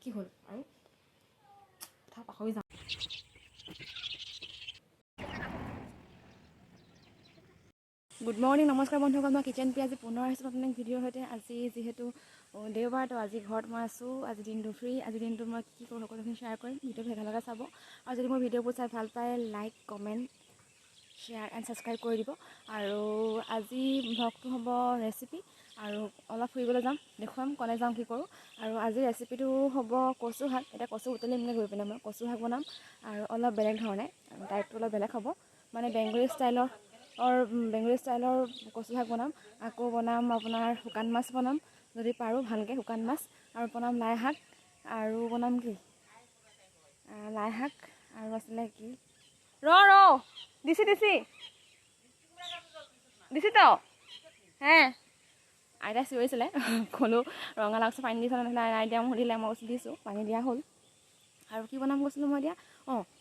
কি হ'ল আৰু কথা পাহৰি যাওঁ। গুড মৰ্ণিং, নমস্কাৰ বন্ধুসকল। মই কিচেন প্ৰিয়া আজি পুনৰ আহিছোঁ আপোনাক ভিডিঅ'ৰ সৈতে। আজি যিহেতু দেওবাৰ, তো আজি ঘৰত মই আছোঁ। আজি দিনটো ফ্ৰী। আজিৰ দিনটো মই কি কৰোঁ সকলোখিনি শ্বেয়াৰ কৰিম। ভিডিঅ'টো একেলগে চাব, আৰু যদি মোৰ ভিডিঅ'বোৰ চাই ভাল পায় like, comment, share and subscribe কৰি দিব। আৰু আজি ভ্লগটো হ'ব ৰেচিপি, আৰু অলপ ফুৰিবলৈ যাম, দেখুৱাম ক'লে যাওঁ, কি কৰোঁ। আৰু আজিৰ ৰেচিপিটো হ'ব কচু শাক। এতিয়া কচু বুটলিম গৈ পিনে মই কচু শাক বনাম, আৰু অলপ বেলেগ ধৰণে, টাইপটো অলপ বেলেগ হ'ব, মানে বেংগলী ষ্টাইলৰ কচু শাক বনাম। আকৌ বনাম আপোনাৰ শুকান মাছ বনাম, যদি পাৰোঁ ভালকৈ শুকান মাছ, আৰু বনাম লাই শাক, আৰু বনাম কি লাই শাক, আৰু আছিলে কি দিছি তো হে আইতাই চিঞৰিছিলে ক'লোঁ ৰঙালাও পানী দিছিলোঁ, নহ'লে আইতাই মোক সুধিলে, মই দিছোঁ, পানী দিয়া হ'ল। আৰু কি বনাম কৈছিলোঁ মই এতিয়া,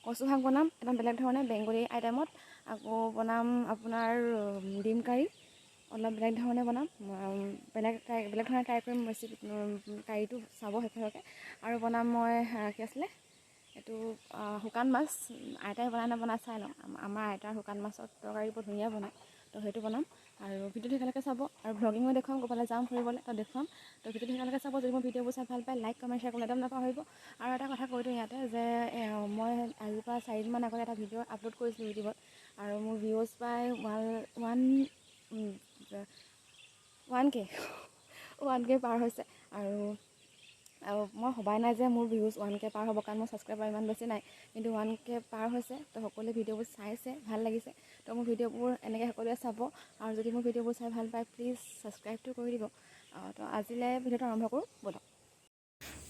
কচু শাক বনাম একদম বেলেগ ধৰণে বেংগলী আইটেমত। আকৌ বনাম আপোনাৰ ডিম কাৰী, অলপ বেলেগ ধৰণে বনাম, বেলেগ ধৰণে ট্ৰাই কৰিম ৰেচিপি, কাৰীটো চাব শেষলৈকে। আৰু বনাম মই কি আছিলে এইটো শুকান মাছ, আইতাই বনাই নবনাই চাই লওঁ। আমাৰ আইতাৰ শুকান মাছৰ তৰকাৰী বৰ ধুনীয়া বনায়, তো সেইটো বনাম। আৰু ভিডিঅ'টো একেলগে চাব, আৰু ভ্লগিঙো দেখুৱাম, ক'ৰবালৈ যাম ফুৰিবলৈ, তো দেখুৱাম। তো ভিডিঅ'টো একেলগে চাব। যদি মোৰ ভিডিঅ'বোৰ চাই ভাল পায় লাইক, কমেণ্ট, শ্বেয়াৰ কৰিবলৈ একদম নাপাহৰিব। আৰু এটা কথা কৈ দিওঁ ইয়াতে যে মই আজিৰ পৰা 4 দিনমান আগতে এটা ভিডিঅ' আপলোড কৰিছিলোঁ ইউটিউবত, আৰু মোৰ ভিউজ প্ৰায় 1K পাৰ হৈছে। আৰু মই ভবাই নাই যে মোৰ ভিউজ 1K পাৰ হ'ব, কাৰণ মোৰ ছাবস্ক্ৰাইবাৰ ইমান বেছি নাই, কিন্তু 1K পাৰ হৈছে। তো সকলোৱে ভিডিঅ'বোৰ চাইছে, ভাল লাগিছে। তো মোৰ ভিডিঅ'বোৰ এনেকৈ সকলোৱে চাব, আৰু যদি মোৰ ভিডিঅ'বোৰ চাই ভাল পায় প্লিজ ছাবস্ক্ৰাইবটো কৰি দিব। তো আজিলৈ ভিডিঅ'টো আৰম্ভ কৰোঁ ব'লক।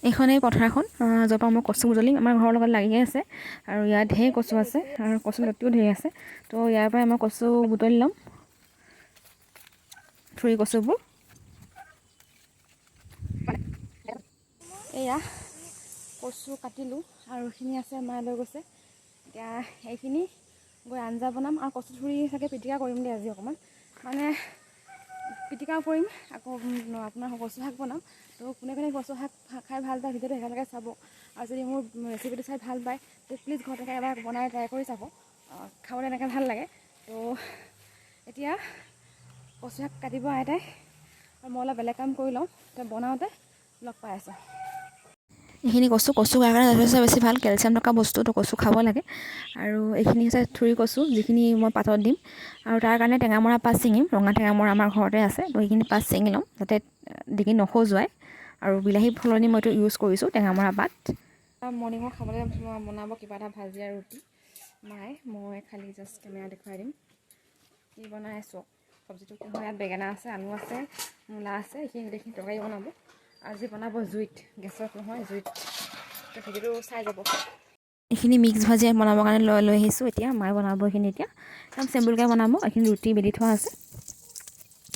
এইখনেই পথাৰখন, য'ৰ পৰা মই কচু বুটলিম। আমাৰ ঘৰৰ লগত লাগিয়ে আছে, আৰু ইয়াত ঢেৰ কচু আছে, আৰু কচু লতিও ঢেৰ আছে। তো ইয়াৰ পৰাই মই কচু বুটলি ল'ম, থুৰি কচুবোৰ। এয়া কচু কাটিলোঁ, আৰু এইখিনি আছে, মায়ে লৈ গৈছে। এতিয়া এইখিনি গৈ আঞ্জা বনাম, আৰু কচু থুৰি চাগে পিটিকা কৰিম দেই আজি অকণমান, মানে পিটিকাও কৰিম, আকৌ আপোনাৰ কচু শাক বনাম। তো কোনে কোনে কচু শাক খাই ভাল পায় ভিডিঅ'টো একেলগে চাব, আৰু যদি মোৰ ৰেচিপিটো চাই ভাল পায় তো প্লিজ ঘৰতে এবাৰ বনাই ট্ৰাই কৰি চাব, খাবলৈ এনেকৈ ভাল লাগে। তো এতিয়া কচু শাক কাটিব আইতাই, আৰু মই অলপ বেলেগ কাম কৰি লওঁ, তো বনাওঁতে লগ পাই আছোঁ। এইখিনি কচু গাৰ কাৰণে যথেষ্ট বেছি ভাল, কেলচিয়াম থকা বস্তু, তো কচু খাব লাগে। আৰু এইখিনি হৈছে থুৰি কচু, যিখিনি মই পাতত দিম, আৰু তাৰ কাৰণে টেঙামৰা পাত ছিঙিম। ৰঙা টেঙামৰা আমাৰ ঘৰতে আছে, তো সেইখিনি পাত ছিঙি ল'ম যাতে ডিঙি নখজুৱাই। আৰু বিলাহী সলনি মইতো ইউজ কৰিছোঁ টেঙামৰা পাত। মৰ্ণিঙত খাবলৈ বনাব কিবা এটা ভাজি আৰু ৰুটি মায়ে, মই খালি জাষ্ট কেমেৰা দেখুৱাই দিম কি বনাই আছোঁ। চব্জিটো কি হয়, ইয়াত বেঙেনা আছে, আলু আছে, মূলা আছে, এইখিনি গোটেইখিনি তৰকাৰী বনাব। আজি বনাব জুইত, গেছত নহয়, জুইত। ভিডিঅ'টো চাই যাব। এইখিনি মিক্স ভাজি বনাবৰ কাৰণে লৈ আহিছোঁ। এতিয়া মায়ে বনাব এইখিনি, এতিয়া একদম চিম্পুলকৈ বনাব। এইখিনি ৰুটি বেলি থোৱা আছে,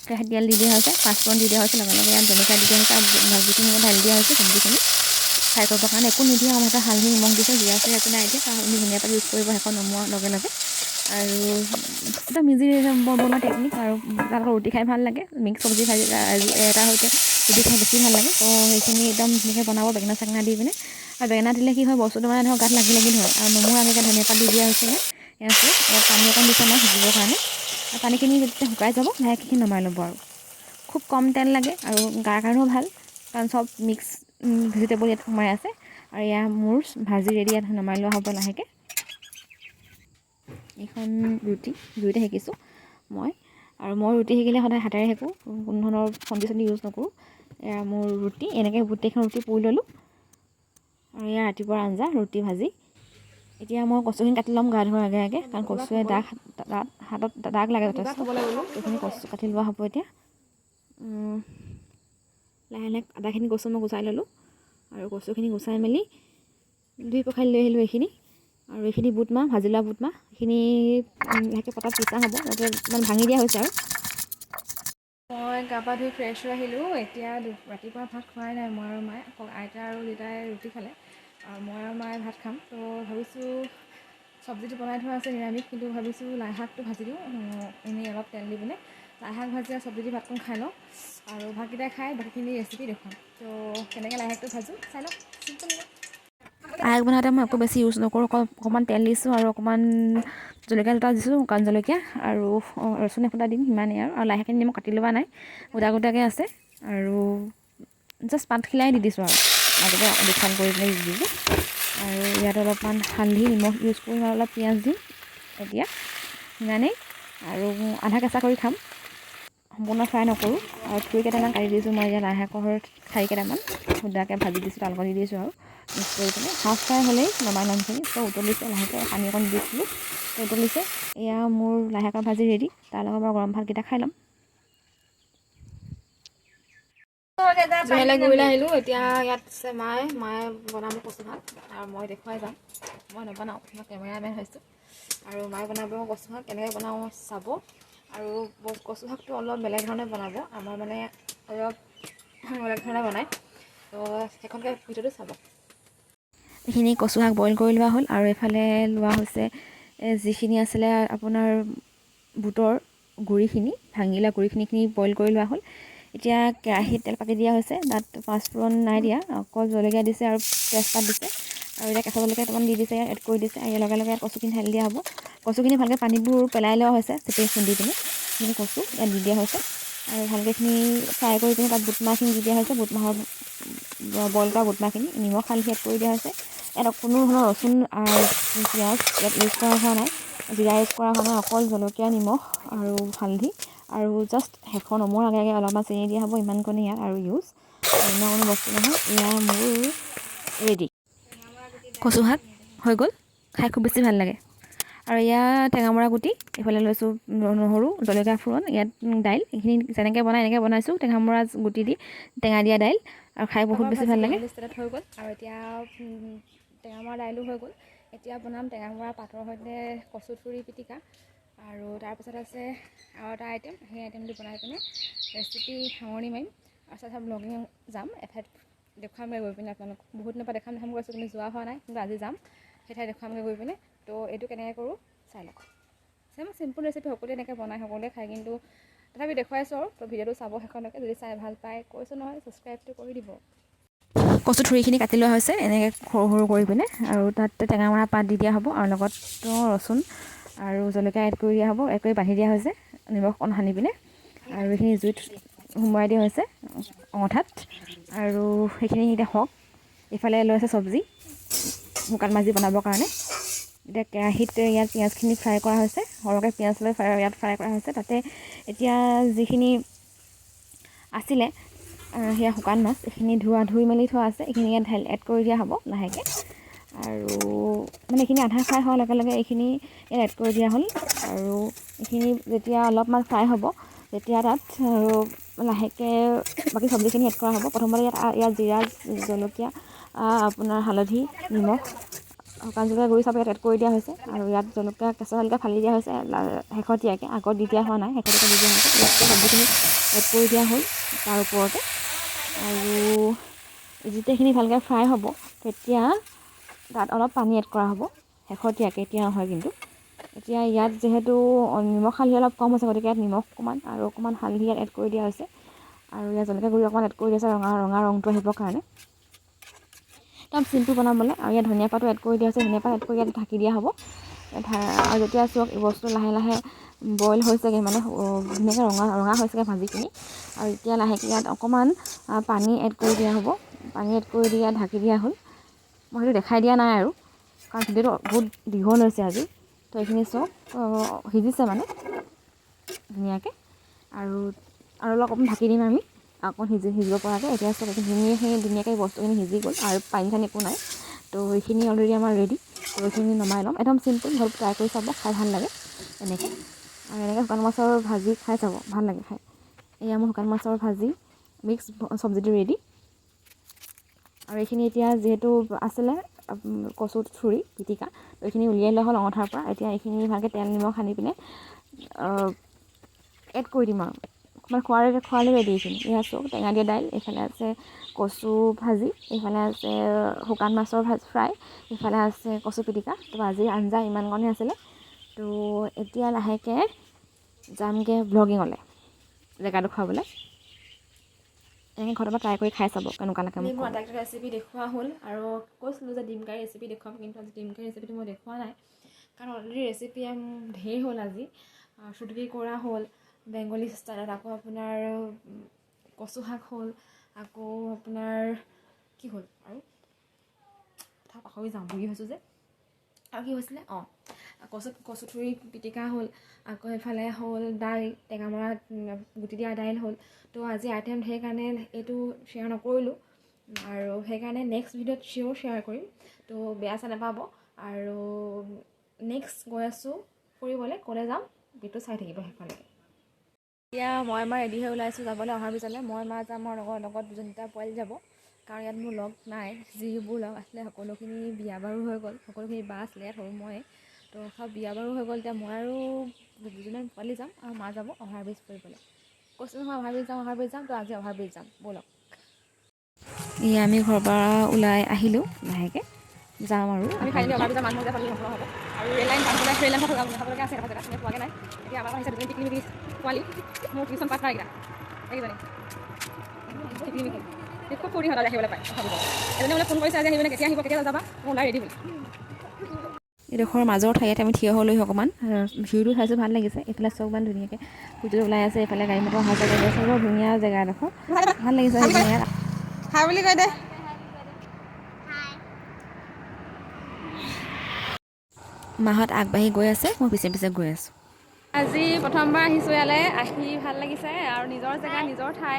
কেৰাহীত তেল দি দিয়া হৈছে, পাঁচফোৰণ দি দিয়া হৈছে, লগে লগে ইয়াত জলকীয়া দি দিয়া হৈছে, আৰু ভাজিখিনি ঢালি দিয়া হৈছে। চব্জিখিনি ফ্ৰাই কৰিবৰ কাৰণে একো নিদিয়া, এটা হালধি নিমখ দিছোঁ, জিৰা চিৰা একো নাই দিয়া। আপুনি ধুনীয়া পাত ইউজ কৰিব শেষত নমোৱাৰ লগে লগে। আৰু একদম ইজি বনোৱা টেকনিক, আৰু তাত ৰুটি খাই ভাল লাগে, মিক্স চব্জি ভাজি এটাৰ সৈতে ৰুটি খাই বেছি ভাল লাগে। তো সেইখিনি একদম ধুনীয়াকৈ বনাব বেঙেনা চেঙেনা দি পিনে। আৰু বেঙেনা দিলে কি হয়, বস্তুটো মানে ধৰক গাত লাগি ধৰে। আৰু নমোৱাৰ আগেয়ে ধনিয়া পাত দি দিয়া হৈছে। ইয়াত পানী অকণ দিছোঁ মই সিজিবৰ কাৰণে, আৰু পানীখিনি যেতিয়া শুকাই যাব লাহেকৈ নমাই ল'ব। আৰু খুব কম তেল লাগে, আৰু গাৰ কাৰণেও ভাল, কাৰণ চব মিক্স ভেজিটেবল ইয়াত সোমাই আছে। আৰু এয়া মোৰ ভাজি ৰেডি, ইয়াত নমাই লোৱা হ'ব লাহেকৈ। এইখন ৰুটি জুইতে সেকিছোঁ মই, আৰু মই ৰুটি সেকিলে সদায় হাতেৰে সেকোঁ, কোনো ধৰণৰ খন্তি চন্তি ইউজ নকৰোঁ। এয়া মোৰ ৰুটি, এনেকৈ গোটেইখন ৰুটি পুৰি ল'লোঁ। আৰু এয়া ৰাতিপুৱাৰ আঞ্জা, ৰুটি ভাজি। এতিয়া মই কচুখিনি কাটি ল'ম গা ধোৱাৰ আগে আগে, কাৰণ কচুৱে হাতত দাগ লাগে যথেষ্ট। এইখিনি কচু কাটি লোৱা হ'ব এতিয়া। লাহে লাহে আদাখিনি কচু মই গুচাই ল'লোঁ, আৰু কচুখিনি গুচাই মেলি ধুই পখালি লৈ আহিলোঁ এইখিনি। আৰু এইখিনি বুটমাহ, ভাজি লোৱা বুটমাহ, এইখিনি লাহেকৈ পটাত পিছা হ'ব, যাতে মানে ভাঙি দিয়া হৈছে। আৰু মই গা পা ধুই ফ্ৰেছ হৈ আহিলোঁ। এতিয়া ৰাতিপুৱা ভাত খোৱাই নাই মই আৰু মায়ে, আইতা আৰু দেউতাই ৰুটি খালে, আৰু মই আৰু মায়ে ভাত খাম। তো ভাবিছোঁ চব্জিটো বনাই থোৱা আছে নিৰামিষ, কিন্তু ভাবিছোঁ লাই শাকটো ভাজি দিওঁ, এনেই অলপ তেল দি পিনে, লাই শাক ভাজি আৰু চব্জি দি ভাতকণ খাই লওঁ আৰু ভাতকেইটা খাই বাকীখিনি ৰেচিপি দেখুৱাম। তো কেনেকৈ লাই শাকটো ভাজোঁ চাই লওক। লাই শাক বনাওঁতে মই একো বেছি ইউজ নকৰোঁ, অকণমান তেল দিছোঁ আৰু অকণমান জলকীয়া দুটা দিছোঁ, শুকান জলকীয়া আৰু ৰচুন এফুটা দিম, সিমানেই আৰু লাই শাকখিনি মই কাটি লোৱা নাই, গোটা গোটাকৈ আছে আৰু জাষ্ট পাতখিলাই দি দিছোঁ আৰু মাজতে দুখন কৰি পেলাই দি দিছোঁ। আৰু ইয়াত অলপমান হালধি নিমখ ইউজ কৰিম আৰু অলপ পিঁয়াজ দিম এতিয়া, সিমানেই। আৰু আধা কেঁচা কৰি খাম, সম্পূৰ্ণ ফ্ৰাই নকৰোঁ। আৰু থুৰি কেইটামান কাটি দিছোঁ মই, ইয়াত লাই শাকৰ ঠাৰি কেইটামান সুদাকৈ ভাজি দিছোঁ, তাৰ লগত দি দিছোঁ আৰু মিক্স কৰি পেলাই হাফ ফ্ৰাই হ'লেই নমাই ল'মখিনি। তো উতলিছে লাহেকৈ, পানী অকণ দিছিলোঁ, তো উতলিছে। এয়া মোৰ লাই শাকৰ ভাজি ৰেডি, তাৰ লগত মই গৰম ভাতকেইটা খাই ল'ম। জুহেলে গুৰিলৈ আহিলোঁ, এতিয়া ইয়াত আছে মায়ে বনাব কচু শাক আৰু মই দেখুৱাই যাম। মই নবনাওঁ, মই কেমেৰামেন হৈছোঁ আৰু মায়ে বনাব কচু শাক, কেনেকৈ বনাওঁ চাব। আৰু কচু শাকটো অলপ বেলেগ ধৰণে বনাব, আমাৰ মানে অলপ বেলেগ ধৰণে বনায়, তো সেইখনকে ভিডিঅ'টো চাব। এইখিনি কচু শাক বইল কৰি লোৱা হ'ল আৰু এইফালে লোৱা হৈছে যিখিনি আছিলে আপোনাৰ বুটৰ গুড়িখিনি, ভাঙি লোৱা গুড়িখিনি বইল কৰি লোৱা হ'ল। এতিয়া কেৰাহীত তেল পাতি দিয়া হৈছে, তাত পাঁচফোৰণ নাই দিয়া, অকল জলকীয়া দিছে আৰু তেজপাত দিছে আৰু এতিয়া কেঁচা জলকীয়া কেইটামান দি দিছে, এড কৰি দিছে। আৰু ইয়াৰ লগে লগে কচুখিনি ঢালি দিয়া হ'ব। কচুখিনি ভালকৈ পানীবোৰ পেলাই লোৱা হৈছে, চেপি খুন্দি পিনি সেইখিনি কচু ইয়াত দি দিয়া হৈছে আৰু ভালকৈ এইখিনি ফ্ৰাই কৰি পিনি তাত বুটমাহখিনি দি দিয়া হৈছে, বুটমাহৰ বইল কৰা বুটমাহখিনি নিমখ হালধি এড কৰি দিয়া হৈছে। ইয়াত কোনো ধৰণৰ ৰচুন আৰু পিঁয়াজ ইয়াত ইউজ কৰা হোৱা নাই, জিৰা ইউজ কৰা হোৱা নাই, অকল জলকীয়া নিমখ আৰু হালধি আৰু জাষ্ট শেষৰ নমৰ আগে আগে অলপমান চেনি দিয়া হ'ব, ইমানকণে ইয়াত আৰু ইউজ অন্য কোনো বস্তু নহয়। এয়া মোৰ ৰেডি কচু শাক হৈ গ'ল, খাই খুব বেছি ভাল লাগে। আৰু ইয়াত টেঙামৰা গুটি, এইফালে লৈছোঁ নহৰু, জলকীয়া ফুৰণ, ইয়াত দাইল, এইখিনি যেনেকৈ বনাই এনেকৈ বনাইছোঁ, টেঙামৰা গুটি দি টেঙা দিয়া দাইল, আৰু খাই বহুত বেছি ভাল লাগে। ষ্টেটত হৈ গ'ল আৰু এতিয়া টেঙামৰা দাইলো হৈ গ'ল। এতিয়া বনাম টেঙামৰা পাতৰ সৈতে কচু থুৰি পিটিকা। আৰু তাৰপিছত আছে আৰু এটা আইটেম, সেই আইটেমটো বনাই পিনে ৰেচিপি সামৰণি মাৰিম। তাৰপিছত ব্লগিং যাম, এঠাইত দেখুৱামগৈ গৈ পিনে আপোনালোক, বহুত দিনৰ পৰা দেখাম কৈছোঁ, কিন্তু যোৱা হোৱা নাই, কিন্তু আজি যাম সেই ঠাইত দেখুৱামগৈ গৈ পিনে। তো এইটো কেনেকৈ কৰোঁ চাই লওক। মই চিম্পুল ৰেচিপি, সকলোৱে এনেকৈ বনাই, সকলোৱে খায়, কিন্তু তথাপি দেখুৱাইছোঁ আৰু। তো ভিডিঅ'টো চাব শেষলৈকে, যদি চাই ভাল পায় কৈছোঁ নহয় ছাবস্ক্ৰাইবটো কৰি দিব। কচু থুৰিখিনি কাটি লোৱা হৈছে এনেকৈ সৰু সৰু কৰি পিনে, আৰু তাত টেঙামৰা পাত দি দিয়া হ'ব আৰু লগত ৰচুন আৰু জলকীয়া এড কৰি দিয়া হ'ব, এড কৰি বান্ধি দিয়া হৈছে নিমখ অকণ সানি পিনে। আৰু এইখিনি জুইত সোমোৱাই দিয়া হৈছে অঙঠাত, আৰু সেইখিনি এতিয়া হওক। এইফালে লৈ আছে চব্জি, শুকান ভাজি বনাবৰ কাৰণে। এতিয়া কেৰাহীত ইয়াত পিঁয়াজখিনি ফ্ৰাই কৰা হৈছে, সৰহকৈ পিঁয়াজ লৈ ইয়াত ফ্ৰাই কৰা হৈছে। তাতে এতিয়া যিখিনি আছিলে সেয়া শুকান মাছ, এইখিনি ধুই মেলি থোৱা আছে, এইখিনি ইয়াত এড কৰি দিয়া হ'ব লাহেকৈ। আৰু মানে এইখিনি আধা ফ্ৰাই হোৱাৰ লগে লগে এইখিনি ইয়াত এড কৰি দিয়া হ'ল। আৰু এইখিনি যেতিয়া অলপমান ফ্ৰাই হ'ব, তেতিয়া তাত আৰু লাহেকৈ বাকী চব্জিখিনি এড কৰা হ'ব। প্ৰথমতে ইয়াত জিৰা, জলকীয়া, আপোনাৰ হালধি, নিমখ, শুকান জলকীয়া গুড়ি চব ইয়াত এড কৰি দিয়া হৈছে। আৰু ইয়াত কেঁচা জলকীয়া ফালি দিয়া হৈছে শেহতীয়াকৈ, আগত দি দিয়া হোৱা নাই, শেহতীয়াকৈ দি দিয়া হৈছে। ইয়াত চব্জিখিনি এড কৰি দিয়া হ'ল তাৰ ওপৰতে। আৰু যেতিয়া এইখিনি ভালকৈ ফ্ৰাই হ'ব, তেতিয়া তাত অলপ পানী এড কৰা হ'ব শেহতীয়াকৈ, এতিয়া নহয় কিন্তু। এতিয়া ইয়াত যিহেতু নিমখ হালধি অলপ কম হৈছে, গতিকে ইয়াত নিমখ অকণমান আৰু অকণমান হালধি ইয়াত এড কৰি দিয়া হৈছে। আৰু ইয়াত জলকীয়া গুড়ি অকণমান এড কৰি দিছে ৰঙা ৰংটো আহিবৰ কাৰণে, একদম চিম্পুল বনাবলৈ। আৰু ইয়াত ধনিয়া পাতো এড কৰি দিয়া হৈছে, ধনিয়া পাত এড কৰি ইয়াত ঢাকি দিয়া হ'ব। আৰু যেতিয়া চাওক এই বস্তু লাহে লাহে বইল হৈছেগৈ, মানে ধুনীয়াকৈ ৰঙা হৈছেগৈ ভাজিখিনি, আৰু এতিয়া লাহেকৈ ইয়াত অকণমান পানী এড কৰি দিয়া হ'ব। পানী এড কৰি দি ইয়াত ঢাকি দিয়া হ'ল। মই সেইটো দেখাই দিয়া নাই আৰু, কাৰণ ভিডিঅ'টো বহুত দীঘল হৈছে আজি। তো এইখিনি চাওক সিজিছে মানে ধুনীয়াকৈ। আৰু অলপ অকণমান ঢাকি দিম আমি, অকণ সিজিব পৰাকৈ। এতিয়া চব ধুনীয়াকৈ বস্তুখিনি সিজি গ'ল আৰু পানী চানী একো নাই। তো এইখিনি অলৰেডি আমাৰ ৰেডি। তো এইখিনি নমাই ল'ম, একদম চিম্পুল, হ'ল ট্ৰাই কৰি চাব, খাই ভাল লাগে এনেকৈ। আৰু এনেকৈ শুকান মাছৰ ভাজি খাই চাব, ভাল লাগে খাই। এয়া মোৰ শুকান মাছৰ ভাজি মিক্স চব্জিটো ৰেডি। আৰু এইখিনি এতিয়া যিহেতু আছিলে কচু থুৰি পিটিকা, তো এইখিনি উলিয়াই লোৱা হ'ল অঙঠাৰ পৰা। এতিয়া এইখিনি ভালকৈ তেল নিমখ সানি পিনে এড কৰি দিম আৰু অকণমান খোৱালে ৰেডি এইখিনি। এয়া চাওক টেঙা দিয়া দাইল, এইফালে আছে কচু ভাজি, এইফালে আছে শুকান মাছৰ ফ্ৰাই, এইফালে আছে কচু পিটিকা। তো আজিৰ আঞ্জা ইমানকণে আছিলে। তো এতিয়া লাহেকৈ যামগৈ ব্লগিঙলৈ। জেগাটো খুৱাবলৈ। এনেকৈ ঘৰৰ পৰা ট্ৰাই কৰি খাই চাব কেনেকুৱা লাগে। মোৰ আটাইকেইটা ৰেচিপি দেখুওৱা হ'ল আৰু কৈছিলোঁ যে ডিম কাৰী ৰেচিপি দেখুৱাম, কিন্তু আজি ডিম কাৰী ৰেচিপিটো মই দেখুওৱা নাই, কাৰণ অলৰেডি ৰেচিপি ঢেৰ হ'ল আজি। চুটকি কৰা হ'ল বেংগলী ষ্টাইলত, আকৌ আপোনাৰ কচু শাক হ'ল, আকৌ আপোনাৰ কি হ'ল আৰু কথা পাহৰি যাওঁ, বুঢ়ী হৈছোঁ যে। আৰু কি হৈছিলে, কচু থুৰি পিটিকা হ'ল, আকৌ এইফালে হ'ল দাইল, টেঙামৰা গুটি দিয়া দাইল হ'ল। তো আজি আইটেম ঢেৰ কাৰণে এইটো শ্বেয়াৰ নকৰিলোঁ, আৰু সেইকাৰণে নেক্সট ভিডিঅ'ত চিয়'ৰ শ্বেয়াৰ কৰিম, তো বেয়া চেয়া নাপাব। আৰু নেক্সট গৈ আছোঁ ফুৰিবলৈ, ক'লৈ যাম ভিডিঅ'টো চাই থাকিব শেষলৈকে। এতিয়া মই ৰেডি হৈ ওলাইছোঁ যাবলৈ অহাৰ পিছলৈ। মই যাম আৰু লগত দুজনীটা পোৱালি যাব, কাৰণ ইয়াত মোৰ লগ নাই। যিবোৰ লগ আছিলে সকলোখিনি বিয়া বাৰু হৈ গ'ল, সকলোখিনি বা আছিলে, ইয়াত সৰু মই, তো সব বিয়া বাৰু হৈ গ'ল। এতিয়া মই আৰু দুজনীমান পোৱালি যাম আৰু মা যাব অভাৰব্ৰিজ কৰিবলৈ। কৈছোঁ নহয় অভাৰব্ৰিজ যাম, তো আজি অভাৰব্ৰিজ যাম, ব'লক। এয়া আমি ঘৰৰ পৰা ওলাই আহিলোঁ, লাহেকৈ যাম আৰু আমি ফাইনেলি অভাৰব্ৰিজ যাম। মানুহ যে পালি সম্পূৰ্ণ হ'ব আৰু ৰেল লাইন খাবলৈকে আছে, ৰাস্তাতে পোৱাকৈ নাই। এতিয়া আমাৰ আহিছে দুজনী টিকলি পোৱালি, মোৰ টিউশ্যন পাৰ্টনাৰ এইকেইটা, এইকেইজনী খুব ফূৰ্তি সদায় আহিবলৈ পায়। এজনে বোলে ফোন কৰিছে আজি আহিবলৈ, কেতিয়া আহিব, কেতিয়া যাবা, মই ওলাই ৰেডি বুলি। এইডোখৰ মাজৰ ঠাইতে আমি থিয় হ'লোঁ অকণমান, ভিউটো চাইছোঁ ভাল লাগিছে। এইফালে চব ইমান ধুনীয়াকৈ সূৰ্যটো ওলাই আছে, এইফালে গাড়ী মটৰ অহা যোৱা কৰি আছে, বৰ ধুনীয়া জেগা এডোখৰ, ভাল লাগিছে। হাই বুলি কৈ দে। মাহঁত আগবাঢ়ি গৈ আছে, মই পিছে পিছে গৈ আছোঁ। আজি প্ৰথমবাৰ আহিছোঁ ইয়ালৈ, আহি ভাল লাগিছে আৰু নিজৰ জেগা নিজৰ ঠাই।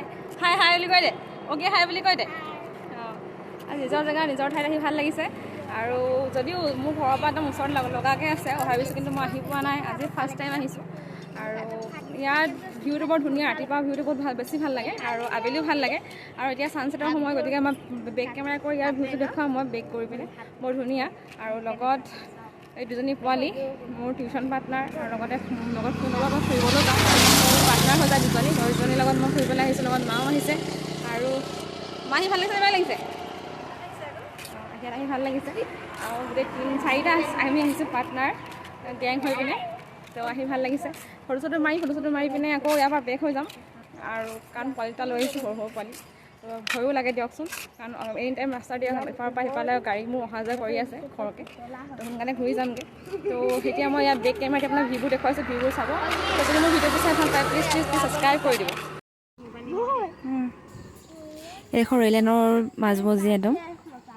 হাই বুলি কৈ দে, অ'কে হাই বুলি কৈ দে। আৰু নিজৰ জেগা নিজৰ ঠাইত আহি ভাল লাগিছে। আৰু যদিও মোৰ ঘৰৰ পৰা একদম ওচৰত লগাকৈ আছে অভাৰব্ৰিজ, কিন্তু মই আহি পোৱা নাই, আজি ফাৰ্ষ্ট টাইম আহিছোঁ। আৰু ইয়াত ভিউটো বৰ ধুনীয়া, ৰাতিপুৱা ভিউটো বহুত বেছি ভাল লাগে আৰু আবেলিও ভাল লাগে। আৰু এতিয়া ছানছেটৰ সময়, গতিকে মই বেক কেমেৰা কৰি ইয়াৰ ভিউটো দেখুৱাম, মই বেক কৰি পিনে, বৰ ধুনীয়া। আৰু লগত এই দুজনী পোৱালি মোৰ টিউশ্যন পাৰ্টনাৰ, আৰু লগত মই ফুৰিবলৈ যাওঁ, মোৰ পাৰ্টনাৰ হৈ যায় দুজনীৰ লগত মই ফুৰিবলৈ আহিছোঁ, লগত মাও আহিছে। আৰু মাহী ভাল লাগিছে, বেয়া লাগিছে? ইয়াত আহি ভাল লাগিছে। আৰু গোটেই 3-4টা আমি আহিছোঁ পাৰ্টনাৰ গেং হৈ পিনে, তো আহি ভাল লাগিছে। ফটো চটো মাৰি পিনে আকৌ ইয়াৰ পৰা বেক হৈ যাম। আৰু কাৰণ পোৱালিটা লৈ আহিছোঁ, সৰু পোৱালি, তো ভয়ো লাগে দিয়কচোন, কাৰণ এনি টাইম ৰাস্তা দিয়া ইফালৰ পৰা সিফালে গাড়ী মোৰ অহা যোৱা কৰি আছে সৰহকৈ, তো সোনকালে ঘূৰি যামগৈ। তো এতিয়া মই ইয়াত বেক কেমেৰাত আপোনাৰ ভিউবোৰ দেখুৱাইছোঁ, ভিউবোৰ চাব। তো যদি মোৰ ভিডিঅ'টো চাই ভাল পায়, প্লিজ ছাবস্ক্ৰাইব কৰি দিব। এইডোখৰ ৰেল লাইনৰ মাজমজিয়া একদম,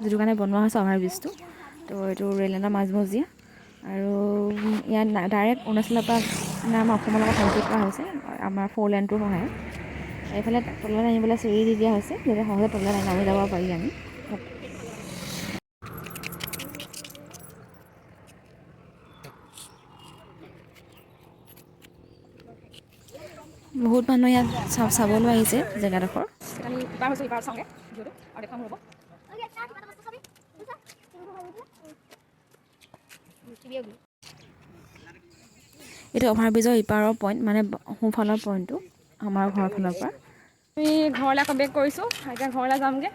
যিটো কাৰণে বনোৱা হৈছে অভাৰব্ৰিজটো। তো এইটো ৰেল লাইনৰ মাজমজিয়া, আৰু ইয়াত ডাইৰেক্ট অৰুণাচলৰ পৰা আমাৰ অসমৰ লগত সংযোগ কৰা হৈছে আমাৰ 4 লেনটোৰ সহায়ত। এইফালে তললৈ নামিবলৈ চিৰি দি দিয়া হৈছে, যাতে সহজে তললৈ নামি যাব পাৰি আমি। বহুত মানুহ ইয়াত চাবলৈ আহিছে জেগাডোখৰ। আমি ইপাৰ হৈছোঁ, ইপাৰ চাওঁগৈ ভিডিঅ'টো আৰু দেখুৱাম ৰ'ব। এইটো অভাৰব্ৰিজৰ ইপাৰৰ পইণ্ট, মানে সোঁফালৰ পইণ্টটো আমাৰ ঘৰৰ ফালৰ পৰা। আমি ঘৰলৈ আকৌ বেক কৰিছোঁ, এতিয়া ঘৰলৈ যামগৈ।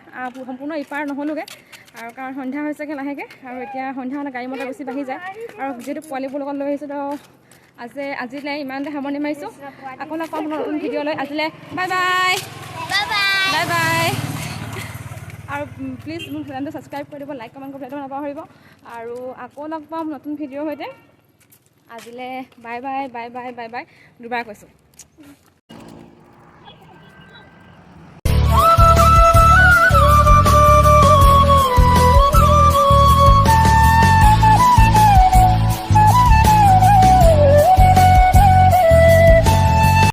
সম্পূৰ্ণ ইপাৰ নহ'লোগৈ, আৰু কাৰণ সন্ধ্যা হৈছেগৈ লাহেকৈ, আৰু এতিয়া সন্ধ্যা হ'লে গাড়ী মটৰ বেছি বাঢ়ি যায়। আৰু যিহেতু পোৱালিবোৰ লগত লৈ আহিছোঁ, তো আজিলৈ ইমানতে সামৰণি মাৰিছোঁ। আকৌ লগ পাম নতুন ভিডিঅ' লৈ। আজিলৈ বাই বাই, বাই বাই। আৰু প্লিজ মোৰ চেনেলটো ছাবস্ক্ৰাইব কৰি দিব, লাইক কমেণ্ট কৰি নাপাহৰিব। আৰু আকৌ লগ পাম নতুন ভিডিঅ'ৰ সৈতে। আজিলৈ bye bye, bye bye, bye bye, দুবাৰ কৈছোঁ।